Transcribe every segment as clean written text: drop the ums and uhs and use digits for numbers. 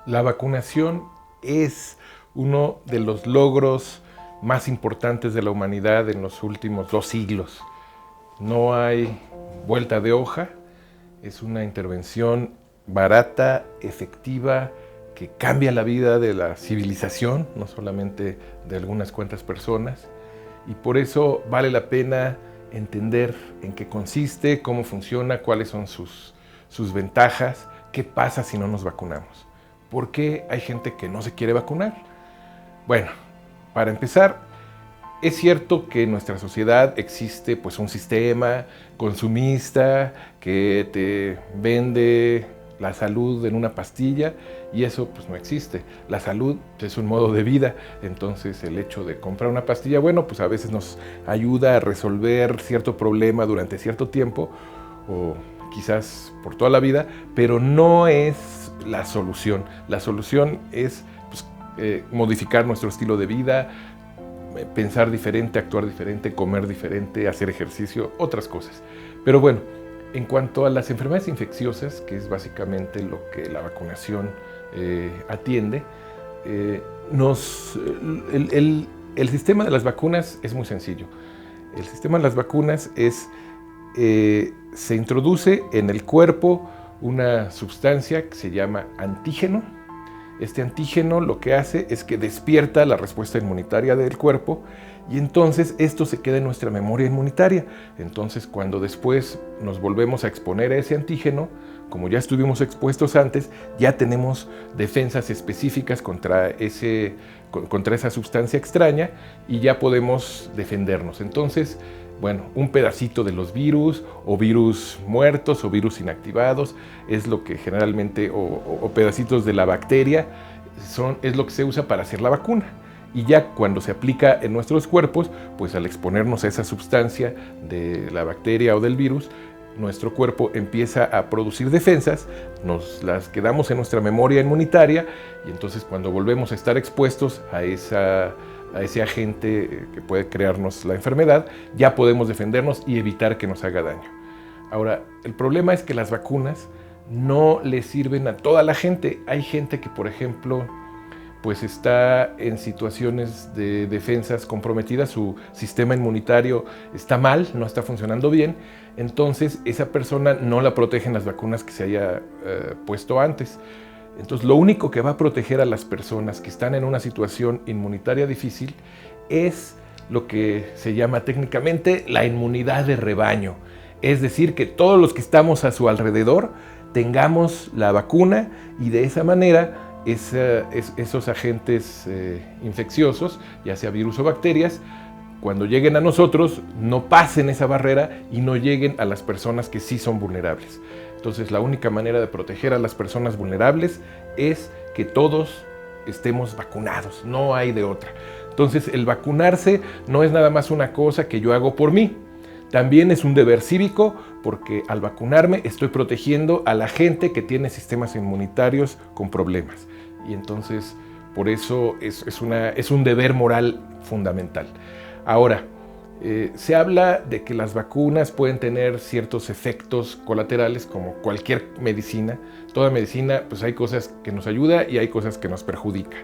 La vacunación es uno de los logros más importantes de la humanidad en los últimos 2 siglos. No hay vuelta de hoja, es una intervención barata, efectiva, que cambia la vida de la civilización, no solamente de algunas cuantas personas, y por eso vale la pena entender en qué consiste, cómo funciona, cuáles son sus ventajas, qué pasa si no nos vacunamos. ¿Por qué hay gente que no se quiere vacunar? Bueno, para empezar, es cierto que en nuestra sociedad existe pues un sistema consumista que te vende la salud en una pastilla y eso pues no existe. La salud es un modo de vida, entonces el hecho de comprar una pastilla, bueno, pues a veces nos ayuda a resolver cierto problema durante cierto tiempo o quizás por toda la vida, pero no es la solución. La solución es pues, modificar nuestro estilo de vida, pensar diferente, actuar diferente, comer diferente, hacer ejercicio, otras cosas. Pero bueno, en cuanto a las enfermedades infecciosas, que es básicamente lo que la vacunación atiende, el sistema de las vacunas es muy sencillo. El sistema de las vacunas es, se introduce en el cuerpo una sustancia que se llama antígeno. Este antígeno lo que hace es que despierta la respuesta inmunitaria del cuerpo y entonces esto se queda en nuestra memoria inmunitaria. Entonces cuando después nos volvemos a exponer a ese antígeno, como ya estuvimos expuestos antes, ya tenemos defensas específicas contra esa sustancia extraña y ya podemos defendernos. Entonces, bueno, un pedacito de los virus o virus muertos o virus inactivados es lo que generalmente, o pedacitos de la bacteria, es lo que se usa para hacer la vacuna. Y ya cuando se aplica en nuestros cuerpos, pues al exponernos a esa sustancia de la bacteria o del virus, nuestro cuerpo empieza a producir defensas, nos las quedamos en nuestra memoria inmunitaria y entonces cuando volvemos a estar expuestos a ese agente que puede crearnos la enfermedad, ya podemos defendernos y evitar que nos haga daño. Ahora, el problema es que las vacunas no le sirven a toda la gente. Hay gente que, por ejemplo, pues está en situaciones de defensas comprometidas, su sistema inmunitario está mal, no está funcionando bien, entonces esa persona no la protegen las vacunas que se haya puesto antes. Entonces lo único que va a proteger a las personas que están en una situación inmunitaria difícil es lo que se llama técnicamente la inmunidad de rebaño. Es decir, que todos los que estamos a su alrededor tengamos la vacuna y de esa manera esos agentes infecciosos, ya sea virus o bacterias, cuando lleguen a nosotros no pasen esa barrera y no lleguen a las personas que sí son vulnerables. Entonces la única manera de proteger a las personas vulnerables es que todos estemos vacunados, no hay de otra. Entonces el vacunarse no es nada más una cosa que yo hago por mí, también es un deber cívico porque al vacunarme estoy protegiendo a la gente que tiene sistemas inmunitarios con problemas. Y entonces por eso es un deber moral fundamental. Ahora, se habla de que las vacunas pueden tener ciertos efectos colaterales como cualquier medicina. Toda medicina, pues hay cosas que nos ayuda y hay cosas que nos perjudica.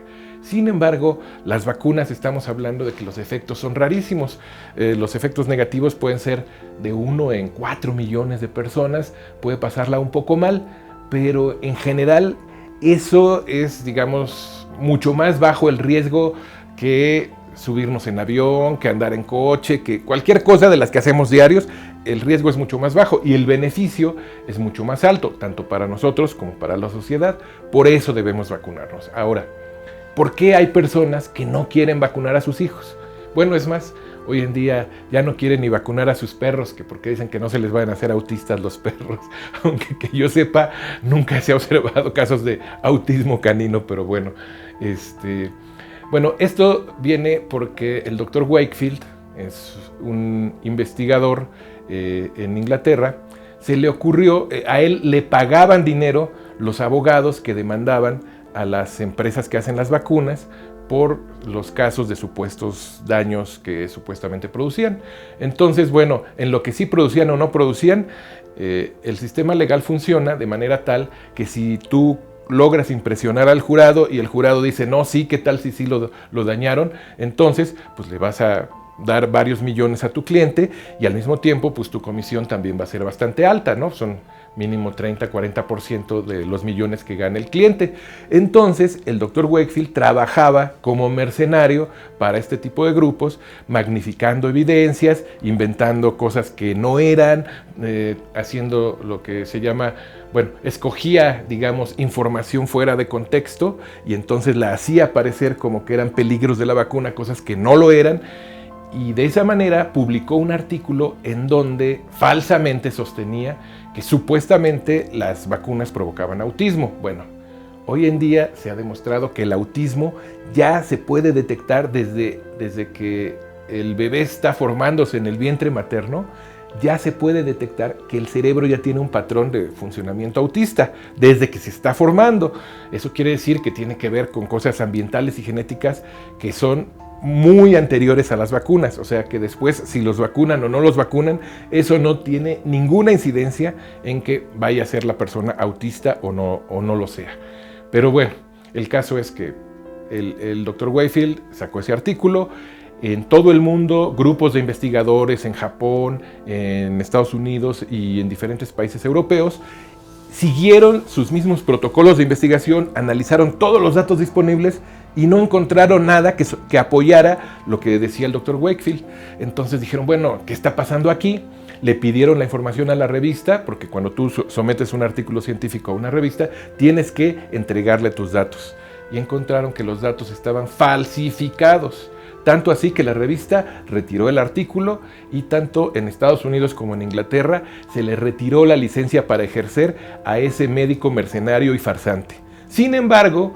Sin embargo, las vacunas estamos hablando de que los efectos son rarísimos. Los efectos negativos pueden ser de 1 en 4 millones de personas, puede pasarla un poco mal, pero en general eso es, digamos, mucho más bajo el riesgo que subirnos en avión, que andar en coche, que cualquier cosa de las que hacemos diarios. El riesgo es mucho más bajo y el beneficio es mucho más alto, tanto para nosotros como para la sociedad. Por eso debemos vacunarnos. Ahora, ¿por qué hay personas que no quieren vacunar a sus hijos? Bueno, es más, hoy en día ya no quieren ni vacunar a sus perros, que porque dicen que no se les van a hacer autistas los perros, aunque que yo sepa, nunca se ha observado casos de autismo canino, pero bueno, Bueno, esto viene porque el Dr. Wakefield es un investigador en Inglaterra. Se le ocurrió, a él le pagaban dinero los abogados que demandaban a las empresas que hacen las vacunas por los casos de supuestos daños que supuestamente producían. Entonces, bueno, en lo que sí producían o no producían, el sistema legal funciona de manera tal que si tú logras impresionar al jurado y el jurado dice, no, sí, ¿qué tal si sí lo dañaron? Entonces, pues le vas a dar varios millones a tu cliente y al mismo tiempo, pues tu comisión también va a ser bastante alta, ¿no? Son mínimo 30-40% de los millones que gana el cliente. Entonces, el Dr. Wakefield trabajaba como mercenario para este tipo de grupos, magnificando evidencias, inventando cosas que no eran, haciendo lo que se llama, bueno, escogía, digamos, información fuera de contexto y entonces la hacía parecer como que eran peligros de la vacuna, cosas que no lo eran. Y de esa manera publicó un artículo en donde falsamente sostenía que supuestamente las vacunas provocaban autismo. Bueno, hoy en día se ha demostrado que el autismo ya se puede detectar desde que el bebé está formándose en el vientre materno. Ya se puede detectar que el cerebro ya tiene un patrón de funcionamiento autista desde que se está formando. Eso quiere decir que tiene que ver con cosas ambientales y genéticas que son muy anteriores a las vacunas, o sea que después si los vacunan o no los vacunan, eso no tiene ninguna incidencia en que vaya a ser la persona autista o no lo sea. Pero bueno, el caso es que el Dr. Wakefield sacó ese artículo. En todo el mundo, grupos de investigadores en Japón, en Estados Unidos y en diferentes países europeos siguieron sus mismos protocolos de investigación, analizaron todos los datos disponibles y no encontraron nada que apoyara lo que decía el Dr. Wakefield. Entonces dijeron, bueno, ¿qué está pasando aquí? Le pidieron la información a la revista, porque cuando tú sometes un artículo científico a una revista, tienes que entregarle tus datos. Y encontraron que los datos estaban falsificados. Tanto así que la revista retiró el artículo y tanto en Estados Unidos como en Inglaterra se le retiró la licencia para ejercer a ese médico mercenario y farsante. Sin embargo,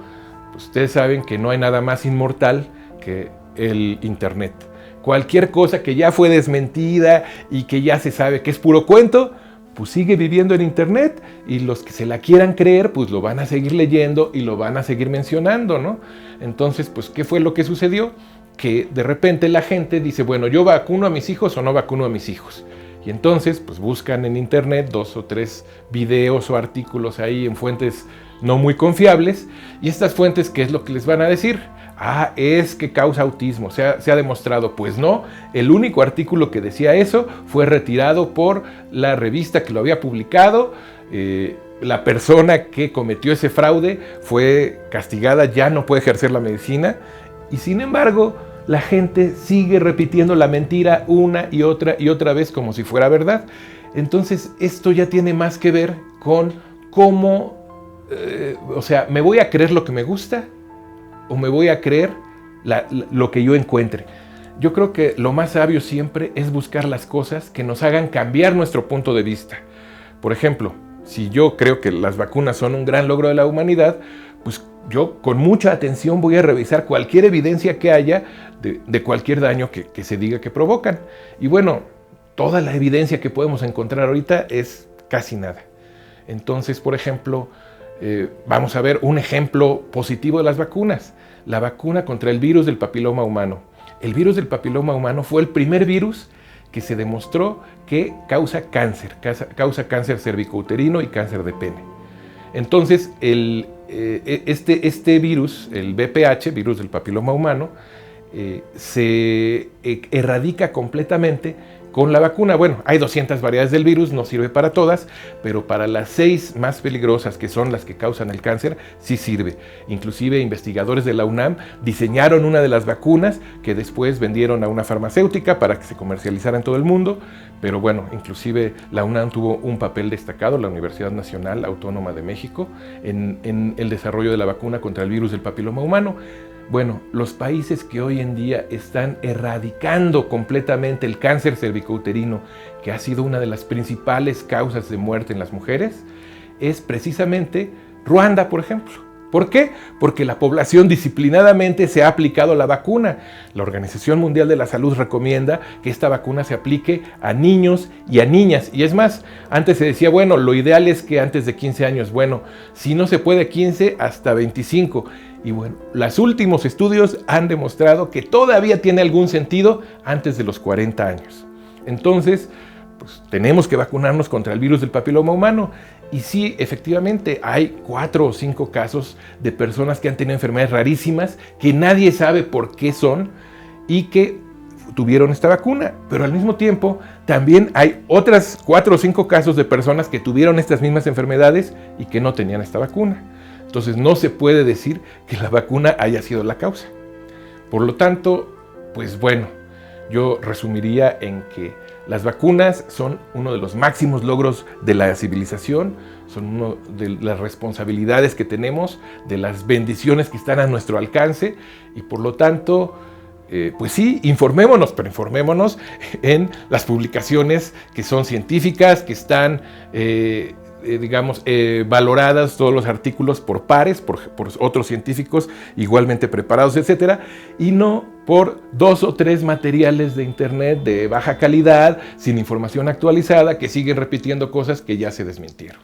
ustedes saben que no hay nada más inmortal que el Internet. Cualquier cosa que ya fue desmentida y que ya se sabe que es puro cuento, pues sigue viviendo en Internet y los que se la quieran creer, pues lo van a seguir leyendo y lo van a seguir mencionando, ¿no? Entonces, pues, ¿qué fue lo que sucedió? Que de repente la gente dice, bueno, ¿yo vacuno a mis hijos o no vacuno a mis hijos? Y entonces, pues buscan en Internet 2 o 3 videos o artículos ahí en fuentes no muy confiables, y estas fuentes, ¿qué es lo que les van a decir? Ah, es que causa autismo, se ha demostrado. Pues no, el único artículo que decía eso fue retirado por la revista que lo había publicado. La persona que cometió ese fraude fue castigada, ya no puede ejercer la medicina, y sin embargo, la gente sigue repitiendo la mentira una y otra vez como si fuera verdad. Entonces, esto ya tiene más que ver con cómo, o sea, ¿me voy a creer lo que me gusta o me voy a creer lo que yo encuentre? Yo creo que lo más sabio siempre es buscar las cosas que nos hagan cambiar nuestro punto de vista. Por ejemplo, si yo creo que las vacunas son un gran logro de la humanidad, pues yo con mucha atención voy a revisar cualquier evidencia que haya de cualquier daño que se diga que provocan. Y bueno, toda la evidencia que podemos encontrar ahorita es casi nada. Entonces, por ejemplo, vamos a ver un ejemplo positivo de las vacunas. La vacuna contra el virus del papiloma humano. El virus del papiloma humano fue el primer virus que se demostró que causa cáncer cervicouterino y cáncer de pene. Entonces, este virus, el VPH, virus del papiloma humano, se erradica completamente con la vacuna. Bueno, hay 200 variedades del virus, no sirve para todas, pero para las 6 más peligrosas, que son las que causan el cáncer, sí sirve. Inclusive investigadores de la UNAM diseñaron una de las vacunas que después vendieron a una farmacéutica para que se comercializara en todo el mundo, pero bueno, inclusive la UNAM tuvo un papel destacado, la Universidad Nacional Autónoma de México, en el desarrollo de la vacuna contra el virus del papiloma humano. Bueno, los países que hoy en día están erradicando completamente el cáncer cervicouterino, que ha sido una de las principales causas de muerte en las mujeres, es precisamente Ruanda, por ejemplo. ¿Por qué? Porque la población disciplinadamente se ha aplicado la vacuna. La Organización Mundial de la Salud recomienda que esta vacuna se aplique a niños y a niñas. Y es más, antes se decía, bueno, lo ideal es que antes de 15 años, bueno, si no se puede 15, hasta 25. Y bueno, los últimos estudios han demostrado que todavía tiene algún sentido antes de los 40 años. Entonces, pues tenemos que vacunarnos contra el virus del papiloma humano. Y sí, efectivamente, hay 4 o 5 casos de personas que han tenido enfermedades rarísimas que nadie sabe por qué son y que tuvieron esta vacuna. Pero al mismo tiempo, también hay otras 4 o 5 casos de personas que tuvieron estas mismas enfermedades y que no tenían esta vacuna. Entonces no se puede decir que la vacuna haya sido la causa. Por lo tanto, pues bueno, yo resumiría en que las vacunas son uno de los máximos logros de la civilización, son una de las responsabilidades que tenemos, de las bendiciones que están a nuestro alcance y por lo tanto, pues sí, informémonos, pero informémonos en las publicaciones que son científicas, que están valoradas todos los artículos por pares, por otros científicos igualmente preparados, etcétera, y no por 2 o 3 materiales de internet de baja calidad, sin información actualizada, que siguen repitiendo cosas que ya se desmintieron.